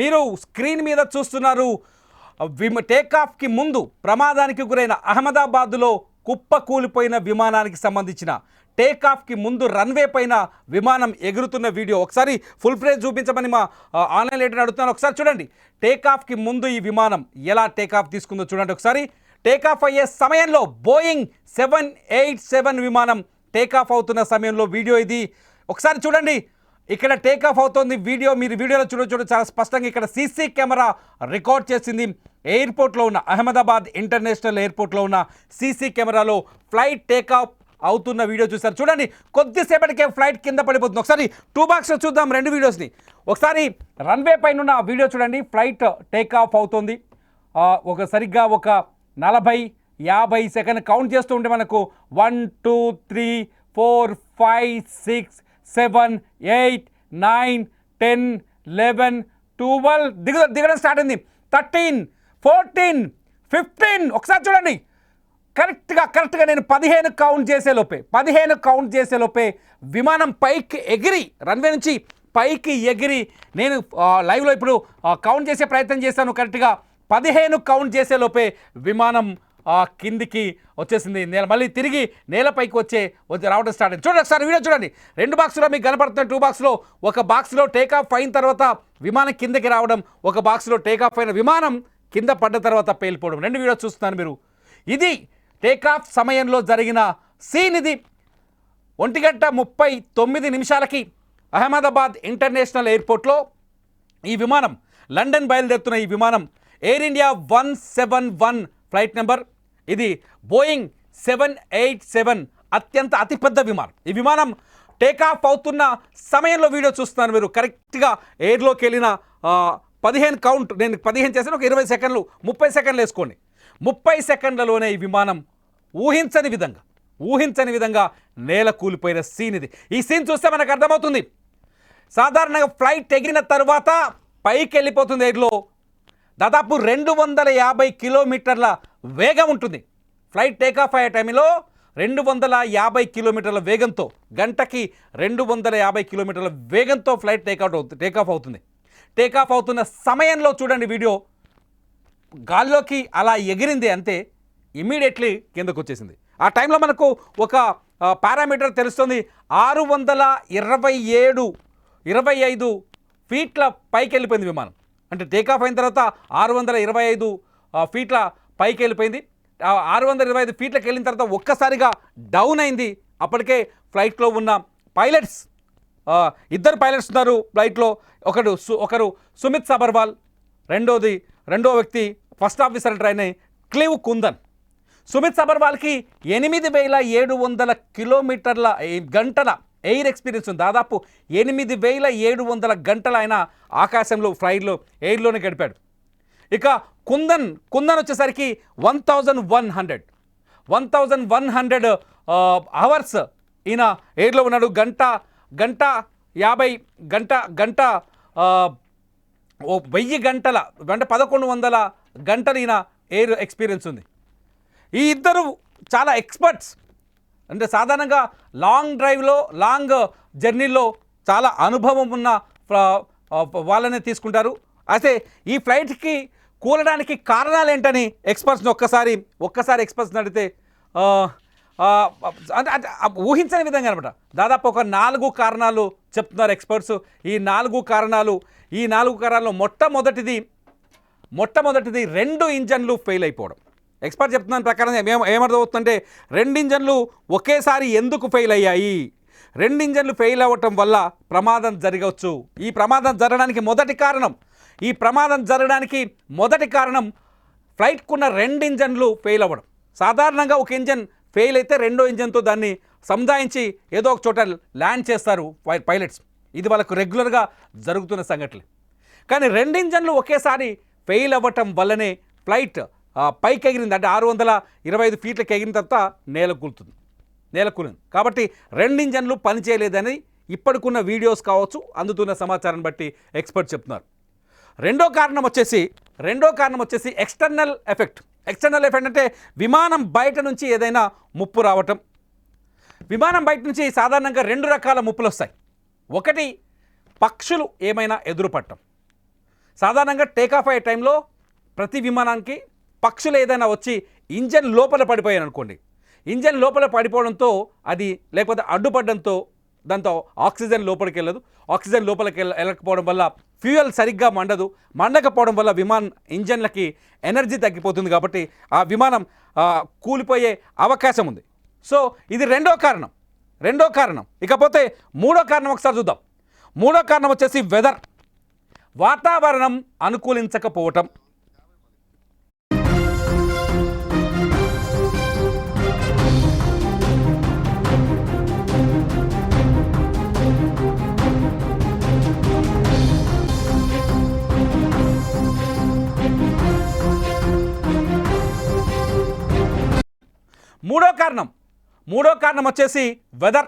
మీరు స్క్రీన్ మీద చూస్తున్నారు టేకాఫ్కి ముందు ప్రమాదానికి గురైన అహ్మదాబాద్లో కుప్పకూలిపోయిన విమానానికి సంబంధించిన టేకాఫ్కి ముందు రన్వే పైన విమానం ఎగురుతున్న వీడియో ఒకసారి ఫుల్ ఫ్రేజ్ చూపించమని మా ఆన్లైన్ లెటర్ అడుగుతున్నాను. ఒకసారి చూడండి, టేకాఫ్కి ముందు ఈ విమానం ఎలా టేకాఫ్ తీసుకుందో చూడండి. ఒకసారి టేకాఫ్ అయ్యే సమయంలో బోయింగ్ 787 విమానం టేకాఫ్ అవుతున్న సమయంలో వీడియో ఇది. ఒకసారి చూడండి, ఇక్కడ టేకాఫ్ అవుతోంది వీడియో. మీరు వీడియోలో చూడొచ్చు చాలా స్పష్టంగా. ఇక్కడ సీసీ కెమెరా రికార్డ్ చేసింది. ఎయిర్పోర్ట్లో ఉన్న అహ్మదాబాద్ ఇంటర్నేషనల్ ఎయిర్పోర్ట్లో ఉన్న సీసీ కెమెరాలో ఫ్లైట్ టేకాఫ్ అవుతున్న వీడియో చూసారు. చూడండి, కొద్దిసేపటికే ఫ్లైట్ కింద పడిపోతుంది. ఒకసారి టూ బాక్స్లో చూద్దాం రెండు వీడియోస్ని. ఒకసారి రన్వే పైన ఉన్న వీడియో చూడండి, ఫ్లైట్ టేకాఫ్ అవుతుంది. సరిగ్గా ఒక 40-50 సెకండ్ కౌంట్ చేస్తూ ఉంటే మనకు 1 2 3 4 5 6 7 8 9 10 11 12 దిగడం స్టార్ట్ అయింది. 13 14 15 ఒకసారి చూడండి, కరెక్ట్గా నేను 15 కౌంట్ చేసేలోపే విమానం పైకి ఎగిరి, రన్వే నుంచి పైకి ఎగిరి, నేను లైవ్లో ఇప్పుడు కౌంట్ చేసే ప్రయత్నం చేశాను. కరెక్ట్గా 15 కౌంట్ చేసేలోపే విమానం కిందికి వచ్చేసింది. మళ్ళీ తిరిగి నేలపైకి రావడం స్టార్ట్ అయింది. చూడండి ఒకసారి వీడియో చూడండి. 2 బాక్స్లో మీకు కనపడుతున్న 2 బాక్స్లో ఒక బాక్స్లో టేకాఫ్ అయిన తర్వాత విమానం కిందకి రావడం, ఒక బాక్స్లో టేకాఫ్ అయిన విమానం కింద పడ్డ తర్వాత పేలిపోవడం. 2 వీడియో చూస్తున్నారు మీరు. ఇది టేకాఫ్ సమయంలో జరిగిన సీన్. ఇది 1:39 అహ్మదాబాద్ ఇంటర్నేషనల్ ఎయిర్పోర్ట్లో ఈ విమానం లండన్ బయలుదేరుతున్న ఈ విమానం ఎయిర్ ఇండియా 171 ఫ్లైట్ నెంబర్. ఇది బోయింగ్ 787 అతిపెద్ద విమానం. ఈ విమానం టేకాఫ్ అవుతున్న సమయంలో వీడియో చూస్తున్నారు మీరు. కరెక్ట్గా ఎయిర్లోకి వెళ్ళిన 15 కౌంట్, నేను 15 చేశాను, ఒక 20 సెకండ్లు 30 సెకండ్లు వేసుకోండి. 30 సెకండ్లలోనే ఈ విమానం ఊహించని విధంగా నేల కూలిపోయిన సీన్ ఇది. ఈ సీన్ చూస్తే మనకు అర్థమవుతుంది. సాధారణంగా ఫ్లైట్ ఎగిరిన తర్వాత పైకి వెళ్ళిపోతుంది ఎయిర్లో. దాదాపు 250 కిలోమీటర్ల వేగం ఉంటుంది. ఫ్లైట్ టేకాఫ్ అయ్యే టైంలో 250 కిలోమీటర్ల వేగంతో, గంటకి 250 కిలోమీటర్ల వేగంతో ఫ్లైట్ టేకాఫ్ అవుతుంది. టేకాఫ్ అవుతున్న సమయంలో చూడండి వీడియో, గాల్లోకి అలా ఎగిరింది అంతే, ఇమ్మీడియట్లీ కిందకు వచ్చేసింది. ఆ టైంలో మనకు ఒక పారామీటర్ తెలుస్తుంది. 625 ఫీట్ల పైకి వెళ్ళిపోయింది విమానం. అంటే టేకాఫ్ అయిన తర్వాత 625 ఫీట్ల పైకి వెళ్ళిపోయింది. 625 ఫీట్లకు వెళ్ళిన తర్వాత ఒక్కసారిగా డౌన్ అయింది. అప్పటికే ఫ్లైట్లో ఉన్న పైలట్స్, 2 పైలట్స్ ఉన్నారు ఫ్లైట్లో. ఒకరు సుమిత్ సబర్వాల్, రెండో వ్యక్తి first officer trainee Clive Kundan. Sumit సబర్వాల్కి 8700 కిలోమీటర్ల గంటల ఎయిర్ ఎక్స్పీరియన్స్ ఉంది. దాదాపు 8700 గంటలు ఆయన ఆకాశంలో ఎయిర్లోనే గడిపాడు. ఇక కుందన్ వచ్చేసరికి 1100 అవర్స్ ఈయన ఎయిర్లో ఉన్నాడు. గంట 1000 గంటల 1100 గంటలు ఈయన ఎయిర్ ఎక్స్పీరియన్స్ ఉంది. ఈ ఇద్దరు చాలా ఎక్స్పర్ట్స్. అంటే సాధారణంగా లాంగ్ జర్నీలో చాలా అనుభవం ఉన్న వాళ్ళనే తీసుకుంటారు. అయితే ఈ ఫ్లైట్కి కూలడానికి కారణాలు ఏంటని ఎక్స్పర్ట్స్ని ఒక్కసారి ఎక్స్పర్ట్స్ని అడిగితే అంటే ఊహించని విధంగా అనమాట. దాదాపు ఒక 4 కారణాలు చెప్తున్నారు ఎక్స్పర్ట్స్. ఈ 4 కారణాల్లో మొట్టమొదటిది 2 ఇంజన్లు ఫెయిల్ అయిపోవడం. ఎక్స్పర్ట్ చెప్తున్న ప్రకారం ఏమర్థమవుతుందంటే 2 ఇంజన్లు ఒకేసారి ఎందుకు ఫెయిల్ అయ్యాయి, 2 ఇంజన్లు ఫెయిల్ అవ్వటం వల్ల ప్రమాదం జరగవచ్చు. ఈ ప్రమాదం జరగడానికి మొదటి కారణం ఫ్లైట్కున్న 2 ఇంజన్లు ఫెయిల్ అవ్వడం. సాధారణంగా ఒక ఇంజన్ ఫెయిల్ అయితే 2వ ఇంజన్తో దాన్ని సముదాయించి ఏదో ఒక చోట ల్యాండ్ చేస్తారు పైలట్స్. ఇది వాళ్ళకు రెగ్యులర్గా జరుగుతున్న సంఘటనలు. కానీ 2 ఇంజన్లు ఒకేసారి ఫెయిల్ అవ్వటం వల్లనే ఫ్లైట్ పైకి ఎగిరింది. అంటే 625 ఫీట్లకు ఎగిరిన తర్వాత నేల కూలింది. కాబట్టి 2 ఇంజన్లు పనిచేయలేదని ఇప్పటికున్న వీడియోస్ కావచ్చు, అందుతున్న సమాచారం బట్టి ఎక్స్పర్ట్ చెప్తున్నారు. రెండో కారణం వచ్చేసి ఎక్స్టర్నల్ ఎఫెక్ట్ అంటే విమానం బయట నుంచి ఏదైనా ముప్పు రావటం. విమానం బయట నుంచి సాధారణంగా 2 రకాల ముప్పులు వస్తాయి. ఒకటి, పక్షులు ఏమైనా ఎదురుపడటం. సాధారణంగా టేకాఫ్ అయ్యే టైంలో ప్రతి విమానానికి పక్షులు ఏదైనా వచ్చి ఇంజన్ లోపల పడిపోయాను అనుకోండి, ఇంజన్ లోపల పడిపోవడంతో అది లేకపోతే అడ్డుపడడంతో దాంతో ఆక్సిజన్ లోపలికి వెళ్ళదు, ఆక్సిజన్ లోపలికి వెళ్ళకపోవడం వల్ల ఫ్యూయల్ సరిగ్గా మండకపోవడం వల్ల విమానం ఇంజన్లకి ఎనర్జీ తగ్గిపోతుంది, కాబట్టి ఆ విమానం కూలిపోయే అవకాశం ఉంది. సో ఇది రెండో కారణం. ఇకపోతే మూడో కారణం ఒకసారి చూద్దాం. మూడో కారణం వచ్చేసి వెదర్, వాతావరణం అనుకూలించకపోవటం. మూడో కారణం వచ్చేసి వెదర్,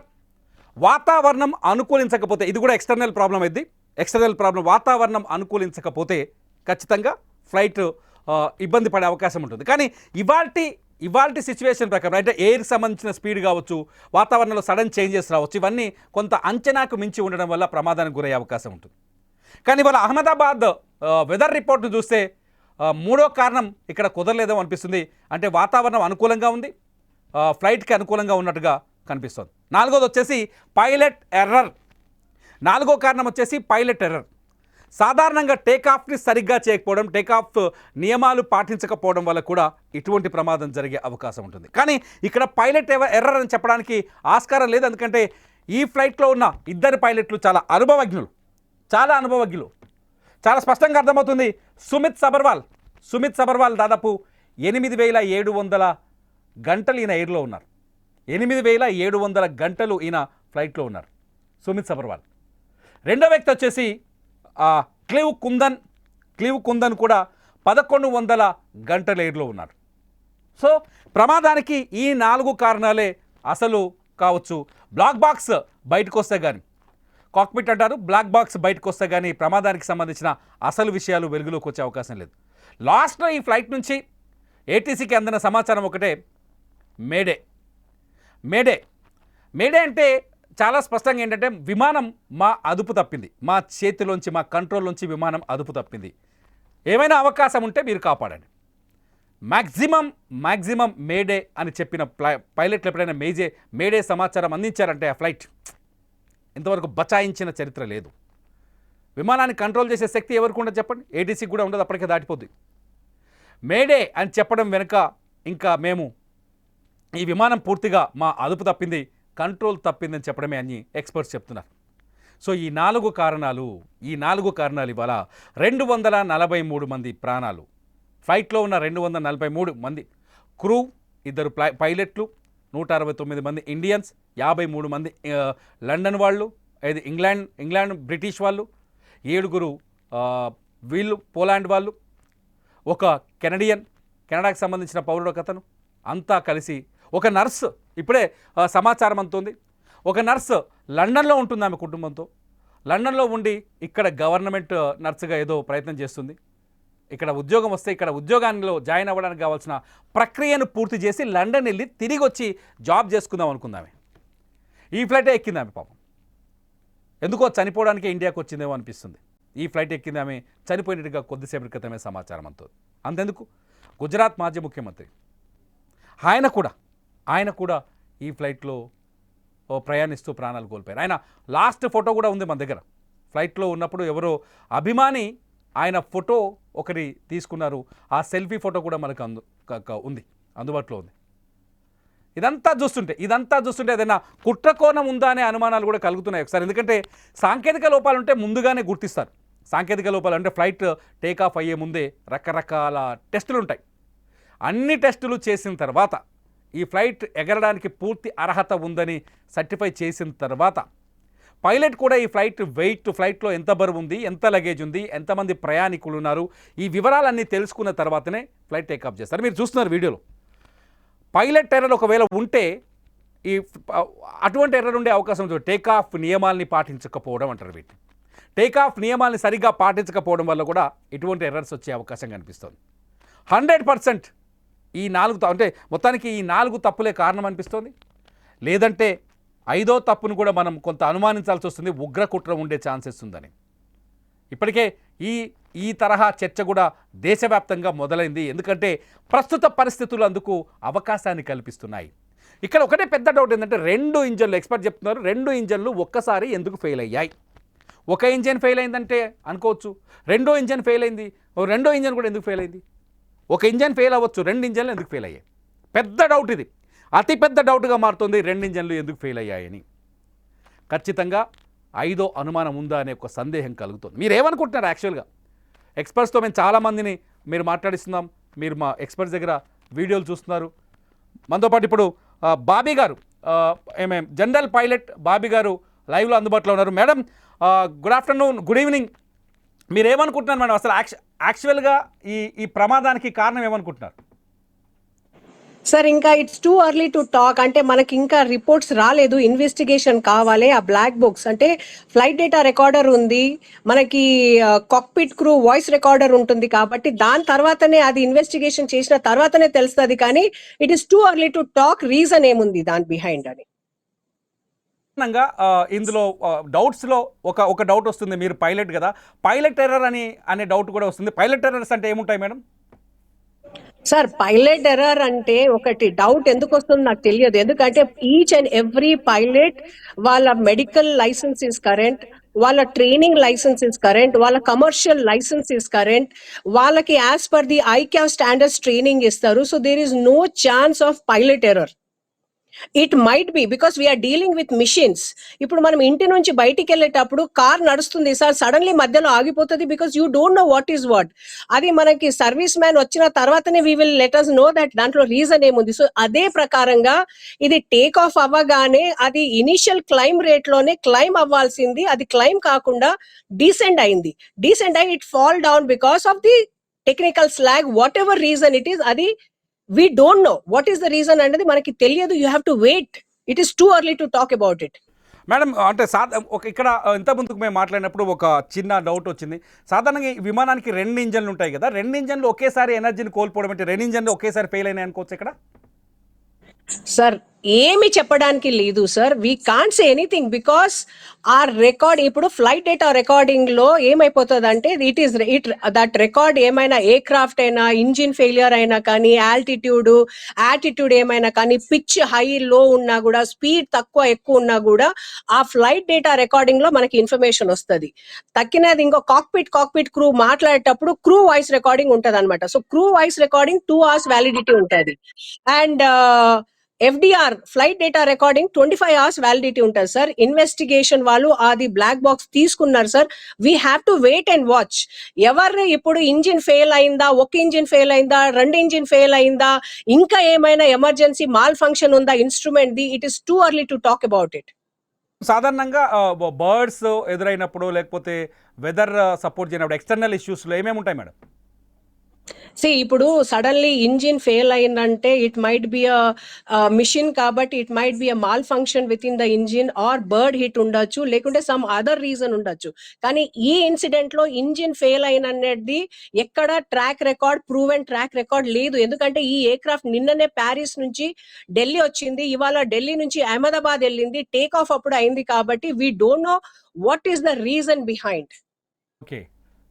వాతావరణం అనుకూలించకపోతే. ఇది కూడా ఎక్స్టర్నల్ ప్రాబ్లం అయింది. ఎక్స్టర్నల్ ప్రాబ్లం, వాతావరణం అనుకూలించకపోతే ఖచ్చితంగా ఫ్లైట్ ఇబ్బంది పడే అవకాశం ఉంటుంది. కానీ ఇవాల్టి సిచ్యువేషన్ ప్రకారం అంటే ఎయిర్ సంబంధించిన స్పీడ్ కావచ్చు, వాతావరణంలో సడన్ చేంజెస్ రావచ్చు, ఇవన్నీ కొంత అంచనాకు మించి ఉండడం వల్ల ప్రమాదానికి గురయ్యే అవకాశం ఉంటుంది. కానీ ఇవాళ అహ్మదాబాద్ వెదర్ రిపోర్ట్ను చూస్తే మూడో కారణం ఇక్కడ కుదరలేదో అనిపిస్తుంది. అంటే వాతావరణం అనుకూలంగా ఉంది, ఫ్లైట్కి అనుకూలంగా ఉన్నట్టుగా కనిపిస్తుంది. నాలుగో కారణం వచ్చేసి పైలట్ ఎర్రర్. సాధారణంగా టేకాఫ్ని సరిగ్గా చేయకపోవడం, టేకాఫ్ నియమాలు పాటించకపోవడం వల్ల కూడా ఇటువంటి ప్రమాదం జరిగే అవకాశం ఉంటుంది. కానీ ఇక్కడ పైలట్ ఎర్రర్ అని చెప్పడానికి ఆస్కారం లేదు. ఎందుకంటే ఈ ఫ్లైట్లో ఉన్న ఇద్దరు పైలట్లు చాలా అనుభవజ్ఞులు, చాలా స్పష్టంగా అర్థమవుతుంది. సుమిత్ సబర్వాల్ దాదాపు 8,700 గంటలు ఈయన ఎయిర్లో ఉన్నారు. 8,700 గంటలు ఈయన ఫ్లైట్లో ఉన్నారు సుమిత్ సబర్వాల్. రెండో వ్యక్తి వచ్చేసి క్లీవ్ కుందన్ కూడా 1,100 గంటల ఎయిర్లో ఉన్నారు. సో ప్రమాదానికి ఈ 4 కారణాలే అసలు కావచ్చు. బ్లాక్ బాక్స్ బయటకు వస్తే కానీ, కాక్పిట్ అంటారు, బ్లాక్ బాక్స్ బయటకు వస్తే కానీ ప్రమాదానికి సంబంధించిన అసలు విషయాలు వెలుగులోకి వచ్చే అవకాశం లేదు. లాస్ట్లో ఈ ఫ్లైట్ నుంచి ఏటీసీకి అందిన సమాచారం ఒకటే, మేడే అంటే చాలా స్పష్టంగా ఏంటంటే విమానం మా అదుపు తప్పింది, మా చేతిలోంచి, మా కంట్రోల్లోంచి విమానం అదుపు తప్పింది, ఏమైనా అవకాశం ఉంటే మీరు కాపాడండి. మ్యాక్సిమం మేడే అని చెప్పిన పైలట్లు ఎప్పుడైనా మేడే సమాచారం అందించారంటే ఆ ఫ్లైట్ ఇంతవరకు బచాయించిన చరిత్ర లేదు. విమానాన్ని కంట్రోల్ చేసే శక్తి ఎవరికి ఉండదు చెప్పండి? ఏటీసీకి కూడా ఉండదు, అప్పటికే దాటిపోద్ది. మేడే అని చెప్పడం వెనుక ఇంకా మేము ఈ విమానం పూర్తిగా మా అదుపు తప్పింది, కంట్రోల్ తప్పిందని చెప్పడమే అని ఎక్స్పర్ట్స్ చెప్తున్నారు. సో ఈ 4 కారణాలు ఇవాళ 243 మంది ప్రాణాలు, ఫ్లైట్లో ఉన్న 243 మంది క్రూ, 2 పైలట్లు, 169 మంది ఇండియన్స్, 53 మంది లండన్ వాళ్ళు, 5 ఇంగ్లాండ్ బ్రిటిష్ వాళ్ళు, 7 వీళ్ళు పోలాండ్ వాళ్ళు, 1 కెనడాకి సంబంధించిన పౌరుడు ఒకతను, అంతా కలిసి ఒక నర్సు. ఇప్పుడే సమాచారం అందుతుంది, ఒక నర్సు లండన్లో ఉంటుంది, ఆమె కుటుంబంతో లండన్లో ఉండి ఇక్కడ గవర్నమెంట్ నర్సుగా ఏదో ప్రయత్నం చేస్తుంది. ఇక్కడ ఉద్యోగం వస్తే ఇక్కడ ఉద్యోగాల్లో జాయిన్ అవ్వడానికి కావాల్సిన ప్రక్రియను పూర్తి చేసి లండన్ వెళ్ళి తిరిగి వచ్చి జాబ్ చేసుకుందాం అనుకుందామే. ఈ ఫ్లైటే ఎక్కింది ఆమె, పాపం ఎందుకో చనిపోవడానికి ఇండియాకు వచ్చిందేమో అనిపిస్తుంది. ఈ ఫ్లైట్ ఎక్కింది ఆమె, చనిపోయినట్టుగా కొద్దిసేపటి క్రితమే సమాచారం అందుతుంది. అంతెందుకు, గుజరాత్ మాజీ ముఖ్యమంత్రి ఆయన కూడా ఈ ఫ్లైట్లో ప్రయాణిస్తూ ప్రాణాలు కోల్పోయారు. ఆయన లాస్ట్ ఫోటో కూడా ఉంది మన దగ్గర. ఫ్లైట్లో ఉన్నప్పుడు ఎవరో అభిమాని ఆయన ఫోటో ఒకటి తీసుకున్నారు, ఆ సెల్ఫీ ఫోటో కూడా మనకు అందుబాటులో ఉంది. ఇదంతా చూస్తుంటే ఏదైనా కుట్రకోణం ఉందా అనే అనుమానాలు కూడా కలుగుతున్నాయి ఒకసారి. ఎందుకంటే సాంకేతిక లోపాలుంటే ముందుగానే గుర్తిస్తారు. సాంకేతిక లోపాలు అంటే ఫ్లైట్ టేకాఫ్ అయ్యే ముందే రకరకాల టెస్టులు ఉంటాయి. అన్ని టెస్టులు చేసిన తర్వాత ఈ ఫ్లైట్ ఎగరడానికి పూర్తి అర్హత ఉందని సర్టిఫై చేసిన తర్వాత పైలట్ కూడా ఈ ఫ్లైట్లో ఎంత బరువు ఉంది, ఎంత లగేజ్ ఉంది, ఎంతమంది ప్రయాణికులు ఉన్నారు, ఈ వివరాలన్నీ తెలుసుకున్న తర్వాతనే ఫ్లైట్ టేకాఫ్ చేస్తారు. మీరు చూస్తున్నారు వీడియోలో. పైలట్ ఎర్రర్ ఒకవేళ ఉంటే అటువంటి ఎర్రర్ ఉండే అవకాశం ఉంటుంది. టేకాఫ్ నియమాల్ని పాటించకపోవడం అంటారు వీటిని. టేకాఫ్ నియమాల్ని సరిగ్గా పాటించకపోవడం వల్ల కూడా ఇటువంటి ఎర్రర్స్ వచ్చే అవకాశం కనిపిస్తుంది. 100% ఈ 4 అంటే మొత్తానికి ఈ 4 తప్పులే కారణం అనిపిస్తుంది. లేదంటే 5వ తప్పును కూడా మనం కొంత అనుమానించాల్సి వస్తుంది, ఉగ్ర కుట్ర ఉండే ఛాన్సెస్ ఉందని. ఇప్పటికే ఈ ఈ తరహా చర్చ కూడా దేశవ్యాప్తంగా మొదలైంది. ఎందుకంటే ప్రస్తుత పరిస్థితులు అందుకు అవకాశాన్ని కల్పిస్తున్నాయి. ఇక్కడ ఒకటే పెద్ద డౌట్ ఏంటంటే 2 ఇంజన్లు ఎక్స్పర్ట్ చెప్తున్నారు, 2 ఇంజన్లు ఒక్కసారి ఎందుకు ఫెయిల్ అయ్యాయి? ఒక ఇంజన్ ఫెయిల్ అయిందంటే అనుకోవచ్చు, రెండో ఇంజన్ ఫెయిల్ అయింది, రెండో ఇంజన్ కూడా ఎందుకు ఫెయిల్ అయింది? ఒక ఇంజన్ ఫెయిల్ అవ్వచ్చు, 2 ఇంజన్లు ఎందుకు ఫెయిల్ అయ్యాయి? పెద్ద డౌట్ ఇది, అతి పెద్ద డౌట్గా మారుతుంది 2 ఇంజన్లు ఎందుకు ఫెయిల్ అయ్యాయని. ఖచ్చితంగా 5వ అనుమానం ఉందా అనే ఒక సందేహం కలుగుతుంది. మీరు ఏమనుకుంటున్నారు? యాక్చువల్గా ఎక్స్పర్ట్స్తో మేము చాలామందిని మీరు మాట్లాడిస్తున్నాం, మీరు మా ఎక్స్పర్ట్స్ దగ్గర వీడియోలు చూస్తున్నారు. మనతో పాటు ఇప్పుడు బాబీ గారు, జనరల్ పైలట్ బాబీ గారు లైవ్లో అందుబాటులో ఉన్నారు. Madam, good afternoon, good evening. మీరు ఏమనుకుంటున్నారు మేడం? అసలు యాక్చువల్గా ఈ ప్రమాదానికి కారణం ఏమనుకుంటున్నారు? సార్ ఇంకా it's two early to talk. అంటే మనకి ఇంకా రిపోర్ట్స్ రాలేదు, ఇన్వెస్టిగేషన్ కావాలి. ఆ బ్లాక్ బాక్స్ అంటే ఫ్లైట్ డేటా రికార్డర్ ఉంది, మనకి కాక్పిట్ క్రూ వాయిస్ రికార్డర్ ఉంటుంది, కాబట్టి దాని తర్వాతనే అది ఇన్వెస్టిగేషన్ చేసిన తర్వాతనే తెలుస్తుంది. కానీ it is too early to talk reason ఏముంది దాని బిహైండ్ అని. ఇందులో డౌట్స్లో ఒక డౌట్ వస్తుంది, మీరు పైలట్ కదా, పైలట్ ఎర్రర్ అనే డౌట్ కూడా వస్తుంది. పైలట్ ఎర్రర్స్ అంటే ఏముంటాయి మేడం? సార్ పైలట్ ఎర్రర్ అంటే ఒకటి డౌట్ ఎందుకు వస్తుందో నాకు తెలియదు. ఎందుకంటే ఈచ్ అండ్ ఎవ్రీ పైలట్ వాళ్ళ మెడికల్ లైసెన్స్ ఇస్ కరెంట్, వాళ్ళ ట్రైనింగ్ లైసెన్స్ ఇస్ కరెంట్, వాళ్ళ కమర్షియల్ లైసెన్స్ ఇస్ కరెంట్, వాళ్ళకి as per the ICAO standards training ఇస్తారు. So there is no chance of pilot error. It might be because we're dealing with machines. ఇప్పుడు మనం ఇంటి నుంచి బయటికి వెళ్ళేటప్పుడు కార్ నడుస్తుంది సార్, సడన్లీ మధ్యలో ఆగిపోతుంది because you don't know what is what. అది మనకి సర్వీస్ మ్యాన్ వచ్చిన తర్వాతనే we will let us know that దాంట్లో రీజన్ ఏముంది. సో అదే ప్రకారంగా ఇది టేక్ ఆఫ్ అవ్వగానే అది ఇనిషియల్ క్లైమ్ రేట్ లోనే క్లైమ్ అవ్వాల్సింది, అది క్లైమ్ కాకుండా డీసెండ్ అయింది. డీసెండ్ అయి it fall down because of the technical snag, whatever reason it is. అది we don't know what is the reason అనేది మనకి తెలియదు. you have to wait, it is too early to talk about it. Madam, అంటే ఇక్కడ ఇంత ముందుకు మేము మాట్లాడినప్పుడు ఒక చిన్న డౌట్ వచ్చింది. సాధారణంగా ఈ విమానానికి 2 ఇంజన్లు ఉంటాయి కదా, 2 ఇంజన్లు ఒకేసారి ఎనర్జీని కోల్పోవడం అంటే 2 ఇంజన్లు ఒకేసారి ఫెయిల్ అయినాయి అనుకోవచ్చు ఇక్కడ? సార్ ఏమి చెప్పడానికి లేదు sir, we can't say anything because ఆ రికార్డ్ ఇప్పుడు ఫ్లైట్ డేటా రికార్డింగ్ లో ఏమైపోతుంది అంటే దట్ రికార్డ్ ఏమైనా ఎయిర్ క్రాఫ్ట్ అయినా, ఇంజిన్ ఫెయిలియర్ అయినా కానీ, యాటిట్యూడ్ ఏమైనా కానీ, పిచ్ హై లో ఉన్నా కూడా, స్పీడ్ తక్కువ ఎక్కువ ఉన్నా కూడా ఆ ఫ్లైట్ డేటా రికార్డింగ్ లో మనకి ఇన్ఫర్మేషన్ వస్తుంది. తక్కినది ఇంకో కాక్పిట్ క్రూ మాట్లాడేటప్పుడు క్రూ వాయిస్ రికార్డింగ్ ఉంటది అనమాట. So crew voice recording 2 hours validity ఉంటుంది. And FDR flight data recording 25 hours validity ఉంటుంది సార్. ఇన్వెస్టిగేషన్ వాళ్ళు అది బ్లాక్ బాక్స్ తీసుకున్నారు sir. We have to wait and watch. ఎవరు ఇప్పుడు ఇంజిన్ ఫెయిల్ అయిందా, ఒక ఇంజిన్ ఫెయిల్ అయిందా, 2 ఇంజిన్ ఫెయిల్ అయిందా, ఇంకా ఏమైనా ఎమర్జెన్సీ మాల్ ఫంక్షన్ ఉందా ఇన్స్ట్రుమెంట్ ది, it is too early to talk about it. సాధారణంగా బర్డ్స్ ఎదురైనప్పుడు లేకపోతే వెదర్ సపోర్ట్ చేయనప్పుడు ఎక్స్టర్నల్ ఇష్యూస్లో ఏమేమి ఉంటాయి మేడం? ఇప్పుడు సడన్లీ ఇంజిన్ ఫెయిల్ అయిందంటే ఇట్ మైట్ బి మిషన్, కాబట్టి it might be malfunction within the engine or bird hit ఉండొచ్చు, లేకుంటే సమ్ అదర్ రీజన్ ఉండొచ్చు. కానీ ఈ ఇన్సిడెంట్ లో ఇంజిన్ ఫెయిల్ అయినది ఎక్కడ ప్రూవెన్ ట్రాక్ రికార్డ్ లేదు. ఎందుకంటే ఈ ఎయిర్క్రాఫ్ట్ నిన్ననే ప్యారిస్ నుంచి ఢిల్లీ వచ్చింది, ఇవాళ ఢిల్లీ నుంచి అహ్మదాబాద్ వెళ్ళింది, టేక్ ఆఫ్ అప్పుడు అయింది. కాబట్టి we don't know what is the reason behind.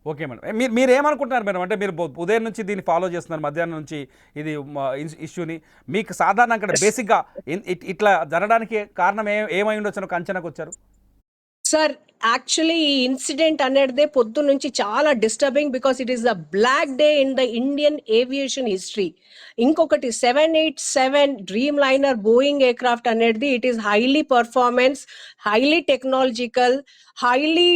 Okay madam, మీరు ఏమనుకుంటున్నారు మేడం? అంటే మీరు ఉదయం నుంచి దీన్ని ఫాలో చేస్తున్నారు, మధ్యాహ్నం నుంచి ఇది ఇష్యూని, మీకు సాధారణంగా బేసిక్గా ఇట్లా జరగడానికి కారణం ఏమై ఉండొచ్చు ఒక అంచనాకు వచ్చారు? సార్ యాక్చువల్లీ ఈ ఇన్సిడెంట్ అనేది పొద్దు నుంచి చాలా disturbing because it is the black day in the Indian aviation history. ఇంకొకటి 787 డ్రీమ్ లైనర్ బోయింగ్ ఎయిర్క్రాఫ్ట్ అనేది it is highly performance, highly technological, highly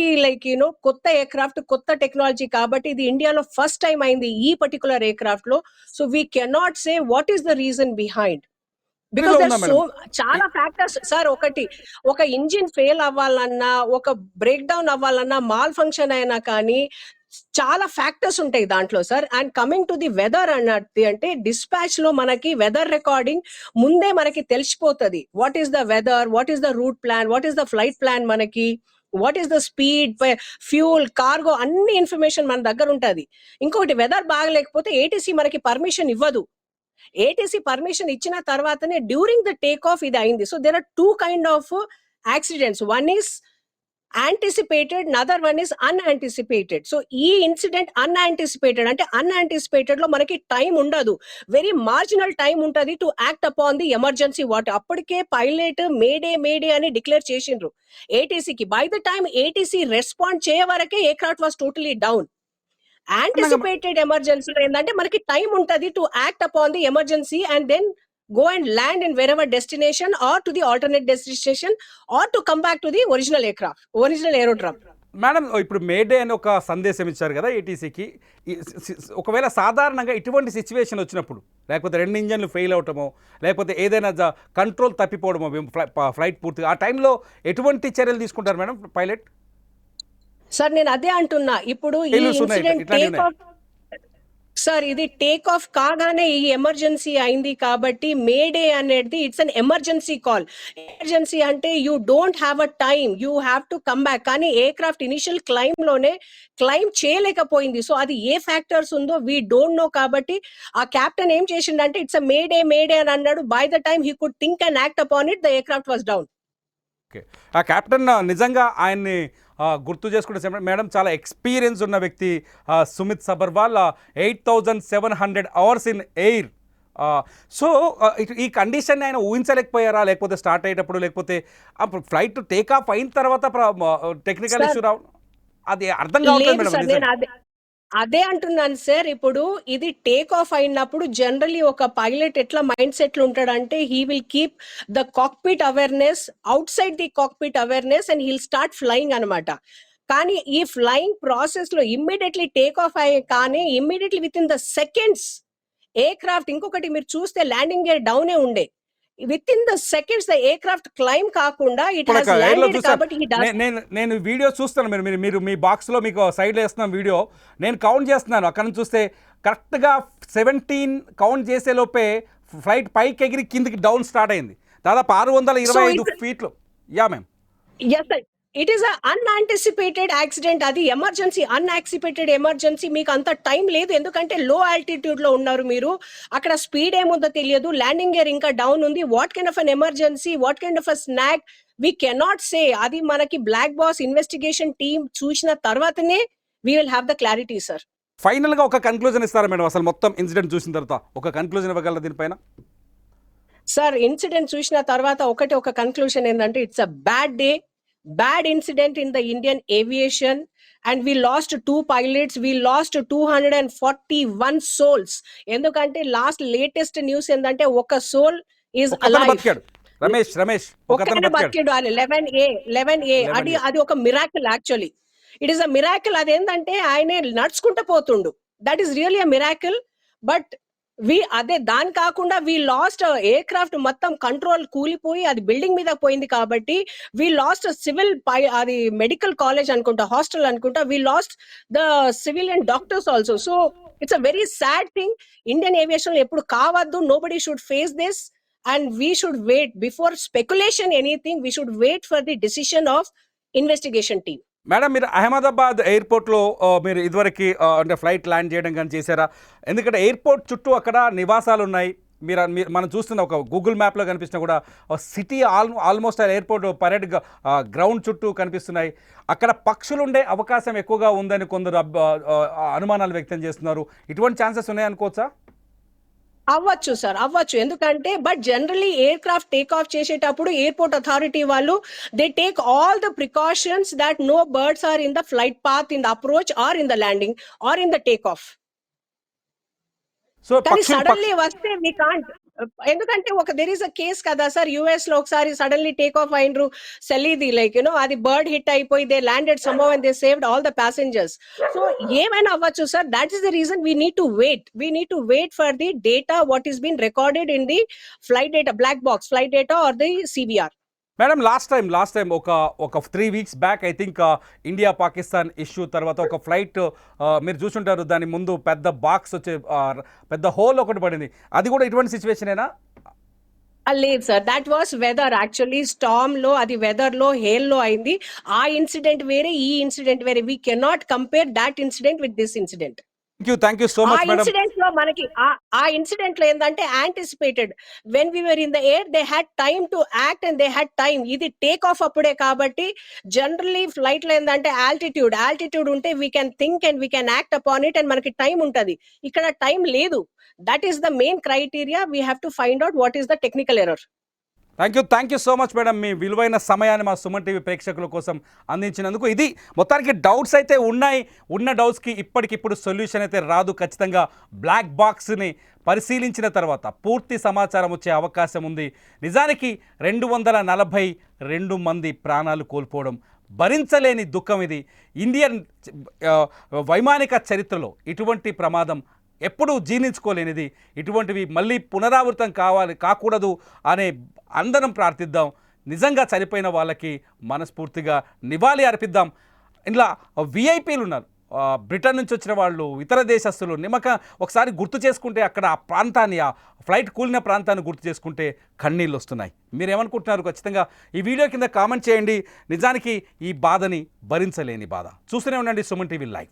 కొత్త ఎయిర్క్రాఫ్ట్, కొత్త టెక్నాలజీ. కాబట్టి ఇది ఇండియాలో ఫస్ట్ టైం అయింది ఈ పర్టికులర్ ఎయిర్క్రాఫ్ట్ లో. So we cannot say what is the reason behind because so చాలా ఫ్యాక్టర్స్ సార్. ఒక ఇంజిన్ ఫెయిల్ అవ్వాలన్నా, ఒక బ్రేక్ డౌన్ అవ్వాలన్నా, మాల్ ఫంక్షన్ అయినా కానీ చాలా ఫ్యాక్టర్స్ ఉంటాయి దాంట్లో sir. And coming to the weather అన్నది అంటే డిస్పాచ్ లో మనకి వెదర్ రికార్డింగ్ ముందే మనకి తెలిసిపోతుంది. What is the weather, what is the route plan, what is the flight plan, మనకి what is the speed, fuel, cargo, అన్ని ఇన్ఫర్మేషన్ మన దగ్గర ఉంటుంది. ఇంకొకటి వెదర్ బాగలేకపోతే ఏటీసీ మనకి పర్మిషన్ ఇవ్వదు. ఏటీసీ పర్మిషన్ ఇచ్చిన తర్వాతనే డ్యూరింగ్ ద టేక్ ఆఫ్ ఇది అయింది. So there are 2 kind of accidents. One is anticipated, another one is unanticipated. So ఈ ఇన్సిడెంట్ అన్యాంటిసిపేటెడ్ అంటే అన్యాంటిసిపేటెడ్ లో మనకి టైం ఉండదు, వెరీ మార్జినల్ టైం ఉంటది to act upon the emergency what. అప్పటికే pilot mayday అని డిక్లేర్ చేసిండ్రు ఏటీసీకి. By the time ATC respond చేయే వరకే aircraft was totally down. Anticipated ఎమర్జెన్సీలో ఏంటంటే మనకి టైం ఉంటది to act upon the emergency and then go and land in wherever destination or to the alternate destination or to come back to the original aircraft, original aerodrome. Madam ఇప్పుడు May Day అని ఒక సందేశం ఇచ్చారు కదా ఏటీసీకి. ఒకవేళ సాధారణంగా ఇటువంటి సిచ్యువేషన్ వచ్చినప్పుడు, లేకపోతే 2 ఇంజన్లు ఫెయిల్ అవటమో, లేకపోతే ఏదైనా కంట్రోల్ తప్పిపోవడమో ఫ్లైట్ పూర్తిగా, ఆ టైంలో ఎటువంటి చర్యలు తీసుకుంటారు మేడం పైలట్? సార్ నేను అదే అంటున్నా, ఇప్పుడు ఈ ఇన్సిడెంట్ టేక్ ఆఫ్ సార్ ఇది టేక్ ఆఫ్ కాగానే ఈ ఎమర్జెన్సీ అయింది కాబట్టి మేడే అనేది it's an emergency call. Emergency అంటే you don't have a time, you have to come back. కానీ ఎయిర్క్రాఫ్ట్ ఇనిషియల్ క్లైమ్ లోనే క్లైమ్ చేయలేకపోయింది. సో అది ఏ ఫ్యాక్టర్స్ ఉందో వీ డోంట్ నో. కాబట్టి ఆ కెప్టెన్ ఏం చేసిండంటే ఇట్స్ అ మేడే అని అన్నాడు. By the time he could think and act upon it, the aircraft was down. Okay, ఆ కెప్టెన్ నిజంగా ఆయన్ని గుర్తు చేసుకుంటే మేడం చాలా ఎక్స్పీరియన్స్ ఉన్న వ్యక్తి Sumit Sabharwal, 8,700 hours in air. So ఈ కండిషన్ ఆయన ఊహించలేకపోయారా, లేకపోతే స్టార్ట్ అయ్యేటప్పుడు, లేకపోతే ఫ్లైట్ టేక్ ఆఫ్ అయిన తర్వాత టెక్నికల్ ఇష్యూ రావు, అది అర్థం కావట్లేదు మేడం. అదే అంటున్నాను సార్, ఇప్పుడు ఇది టేక్ ఆఫ్ అయినప్పుడు జనరలీ ఒక పైలట్ ఎట్లా మైండ్ సెట్ లో ఉంటాడంటే he will keep the cockpit awareness, outside the cockpit awareness and he'll start flying అనమాట. కానీ ఈ ఫ్లయింగ్ ప్రాసెస్ లో ఇమ్మీడియట్లీ టేక్ ఆఫ్ అయ్యే కానీ immediately within the seconds aircraft, ఇంకొకటి మీరు చూస్తే ల్యాండింగ్ గేర్ డౌనే ఉండే, within the seconds the aircraft climb కాకుండా ఇట్ హస్ ల్యాండెడ్. కాబట్టి నేను వీడియో చూస్తాను, మీరు మీ బాక్స్ లో మీకు సైడ్ వేస్తున్నాం వీడియో, నేను కౌంట్ చేస్తున్నాను. అక్కడ నుంచి చూస్తే కరెక్ట్గా 17 కౌంట్ చేసే లోపే ఫ్లైట్ పైకి ఎగిరి కిందికి డౌన్ స్టార్ట్ అయింది, దాదాపు 625 ఫీట్లు. Yeah ma'am. yes sir, it is a unanticipated accident. అది ఎమర్జెన్సీ, అన్ఆక్సిపేటెడ్ ఎమర్జెన్సీ. మీకు అంత టైం లేదు, ఎందుకంటే లో ఆల్టిట్యూడ్ లో ఉన్నారు మీరు, అక్కడ స్పీడ్ ఏముందో తెలియదు, ల్యాండింగ్ గేర్ ఇంకా డౌన్ ఉంది. What kind of an emergency, what kind of a snag we cannot say. అది మనకి బ్లాక్ బాక్స్ ఇన్వెస్టిగేషన్ టీమ్ చూసిన తర్వాతనే we will have the clarity sir. Final గా ఒక కన్క్లూజన్ ఇస్తారా మేడం, అసలు మొత్తం ఇన్సిడెంట్ చూసిన తర్వాత ఒక కన్క్లూజన్ ఇవ్వగలరా దీనిపైన? సార్ ఇన్సిడెంట్ చూసిన తర్వాత ఒక కన్క్లూజన్ ఏంటంటే it's a bad day, bad incident in the Indian aviation, and we lost 2 pilots, we lost 241 souls. ఎందుకంటే లాస్ట్ లేటెస్ట్ న్యూస్ ఏంటంటే ఒక సోల్ ఈజ్ అలైవ్. రమేష్ ఒకనే బతికాడు. 11A అది ఒక miracle. Actually it is a miracle. అదేంటంటే ఆయన నడుచుకుంటూ పోతుండు, that is really a miracle. But అదే దాని కాకుండా వీ లాస్ట్ ఎయిర్క్రాఫ్ట్ మొత్తం కంట్రోల్ కూలిపోయి అది బిల్డింగ్ మీద పోయింది. కాబట్టి వీ లాస్ట్ సివిల్ అది మెడికల్ కాలేజ్ అనుకుంటా, హాస్టల్ అనుకుంటా, we lost the civilian doctors also. So it's a very sad thing. Indian aviation ఎప్పుడు కావద్దు, nobody should face this and we should wait before speculation anything. We should wait for the decision of investigation team. Madam, మీరు అహ్మదాబాద్ ఎయిర్పోర్ట్లో మీరు ఇదివరకు అంటే flight land చేయడం కానీ చేశారా? ఎందుకంటే ఎయిర్పోర్ట్ చుట్టూ అక్కడ నివాసాలు ఉన్నాయి. మనం చూస్తున్న ఒక గూగుల్ మ్యాప్లో కనిపిస్తున్న కూడా city almost airport parade ground చుట్టూ కనిపిస్తున్నాయి. అక్కడ పక్షులు ఉండే అవకాశం ఎక్కువగా ఉందని కొందరు అనుమానాలు వ్యక్తం చేస్తున్నారు. ఇటువంటి ఛాన్సెస్ ఉన్నాయనుకోవచ్చా? అవ్వచ్చు సార్, అవ్వచ్చు. ఎందుకంటే but generally aircraft take off చేసేటప్పుడు ఎయిర్పోర్ట్ అథారిటీ వాళ్ళు they take all the precautions that no birds are in the flight path, in the approach or in the landing or in the take off. So suddenly వస్తే we can't, ఎందుకంటే there is a case కదా sir, US లో ఒకసారి suddenly take off అయినరు సెలీది, like అది bird hit అయిపోయి they landed somehow and they saved all the passengers. So ఏమైనా అవ్వచ్చు sir. That is the reason we need to wait for the data what is been recorded in the flight data, black box flight data or the CVR. Madam, last time ఒక 3 weeks back I think India Pakistan issue తర్వాత ఒక flight మీరు చూసుంటారు, దాని ముందు పెద్ద box వచ్చే పెద్ద హోల్ ఒకటి పడింది. అది కూడా ఇటువంటి సిచ్యువేషనేనా? లేదు sir, that was weather. Actually storm లో అది వెదర్ లో హేల్ లో అయింది. ఆ ఇన్సిడెంట్ వేరే, ఈ ఇన్సిడెంట్ వేరే. We cannot compare that incident with this incident. Thank you so uh much madam. Incident లో మనకి ఆ ఇన్సిడెంట్ లో ఏంటంటే anticipated when we were in the air they had time to act and they had time. ఇది take off అప్పుడే కాబట్టి generally flight లో ఏంటంటే ఆల్టిట్యూడ్ ఉంటే we can think and we can act upon it and మనకి time ఉంటది. ఇక్కడ time లేదు. That is the main criteria. We have to find out what is the technical error. Thank you so much madam. మీ విలువైన సమయాన్ని మా Suman TV ప్రేక్షకుల కోసం అందించినందుకు. ఇది మొత్తానికి డౌట్స్ అయితే ఉన్నాయి. ఉన్న డౌట్స్కి ఇప్పటికిప్పుడు సొల్యూషన్ అయితే రాదు. ఖచ్చితంగా బ్లాక్ బాక్స్ని పరిశీలించిన తర్వాత పూర్తి సమాచారం వచ్చే అవకాశం ఉంది. నిజానికి 242 మంది ప్రాణాలు కోల్పోవడం భరించలేని దుఃఖం ఇది. ఇండియన్ వైమానిక చరిత్రలో ఇటువంటి ప్రమాదం ఎప్పుడూ జీర్ణించుకోలేనిది. ఇటువంటివి మళ్ళీ పునరావృతం కాకూడదు అనే అందరం ప్రార్థిద్దాం. నిజంగా చనిపోయిన వాళ్ళకి మనస్ఫూర్తిగా నివాళి అర్పిద్దాం. ఇలా విఐపీలు ఉన్నారు, బ్రిటన్ నుంచి వచ్చిన వాళ్ళు, ఇతర దేశస్తులు. ఒకసారి గుర్తు చేసుకుంటే అక్కడ ఆ ప్రాంతాన్ని, ఆ ఫ్లైట్ కూలిన ప్రాంతాన్ని గుర్తు చేసుకుంటే కన్నీళ్ళు వస్తున్నాయి. మీరేమనుకుంటున్నారు? ఖచ్చితంగా ఈ వీడియో కింద కామెంట్ చేయండి. నిజానికి ఈ బాధని భరించలేని బాధ. చూస్తూనే ఉండండి సుమన్ టీవీ లైవ్.